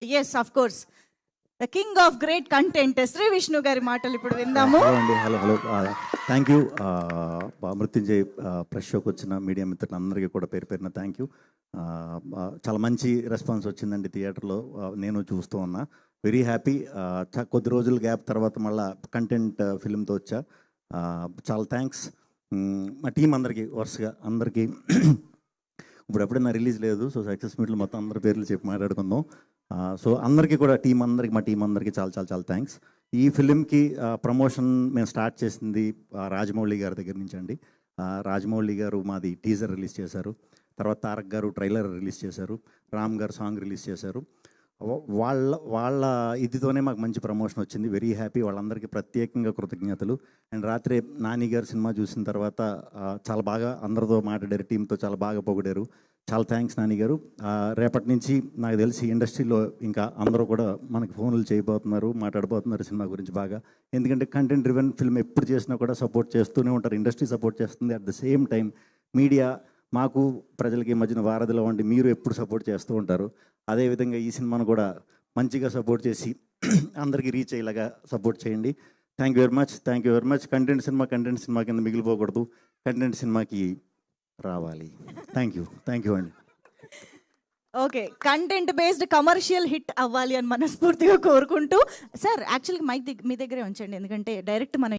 Yes of course the king of great content Shri Vishnu గారి మాటలు ఇప్పుడు విందాము. హలో అండి, hello thank you. Mrityunjay press షోకి వచ్చిన మీడియా మిత్రులందరికీ కూడా పేరు పేరున థ్యాంక్ యూ. చాలా మంచి రెస్పాన్స్ వచ్చిందండి థియేటర్లో. నేను చూస్తూ ఉన్నా, వెరీ హ్యాపీ. కొద్ది రోజుల గ్యాప్ తర్వాత మళ్ళీ కంటెంట్ ఫిల్మ్తో వచ్చా. చాలా థ్యాంక్స్ మా టీం అందరికీ, వరుసగా అందరికీ. ఇప్పుడు ఎప్పుడైనా రిలీజ్ లేదు, సో సక్సెస్ మీట్లు మొత్తం అందరి పేర్లు చెప్పి మాట్లాడుకుందాం. సో అందరికీ కూడా మా టీం అందరికీ చాలా చాలా చాలా థ్యాంక్స్. ఈ ఫిలింకి ప్రమోషన్ మేము స్టార్ట్ చేసింది రాజమౌళి గారి దగ్గర నుంచి అండి. రాజమౌళి గారు మాది టీజర్ రిలీజ్ చేశారు, తర్వాత తారక్ గారు ట్రైలర్ రిలీజ్ చేశారు, రామ్ గారు సాంగ్ రిలీజ్ చేశారు. వాళ్ళ ఇదితోనే మాకు మంచి ప్రమోషన్ వచ్చింది. వెరీ హ్యాపీ, వాళ్ళందరికీ ప్రత్యేకంగా కృతజ్ఞతలు. అండ్ రాత్రి నాని గారు సినిమా చూసిన తర్వాత చాలా బాగా అందరితో మాట్లాడారు, టీంతో చాలా బాగా పొగిడారు. చాలా థ్యాంక్స్ నాని గారు. రేపటి నుంచి నాకు తెలిసి ఇండస్ట్రీలో ఇంకా అందరూ కూడా మనకి ఫోన్లు చేయబోతున్నారు, మాట్లాడబోతున్నారు సినిమా గురించి బాగా. ఎందుకంటే కంటెంట్ డ్రివెన్ ఫిల్మ్ ఎప్పుడు చేసినా కూడా సపోర్ట్ చేస్తూనే ఉంటారు, ఇండస్ట్రీ సపోర్ట్ చేస్తుంది. At the same time media మాకు ప్రజలకి మధ్యన వారధిలో ఉండి మీరు ఎప్పుడు సపోర్ట్ చేస్తూ ఉంటారు. అదేవిధంగా ఈ సినిమాను కూడా మంచిగా సపోర్ట్ చేసి అందరికీ రీచ్ అయ్యేలాగా సపోర్ట్ చేయండి. Thank you very much. Content cinema కింద మిగిలిపోకూడదు, కంటెంట్ సినిమాకి రావాలి. థ్యాంక్ యూ అండి. Okay, content based commercial hit అవ్వాలి అని మనస్ఫూర్తిగా కోరుకుంటూ, సార్ యాక్చువల్గా మైక్ మీ దగ్గరే ఉంచండి, ఎందుకంటే డైరెక్ట్ మనం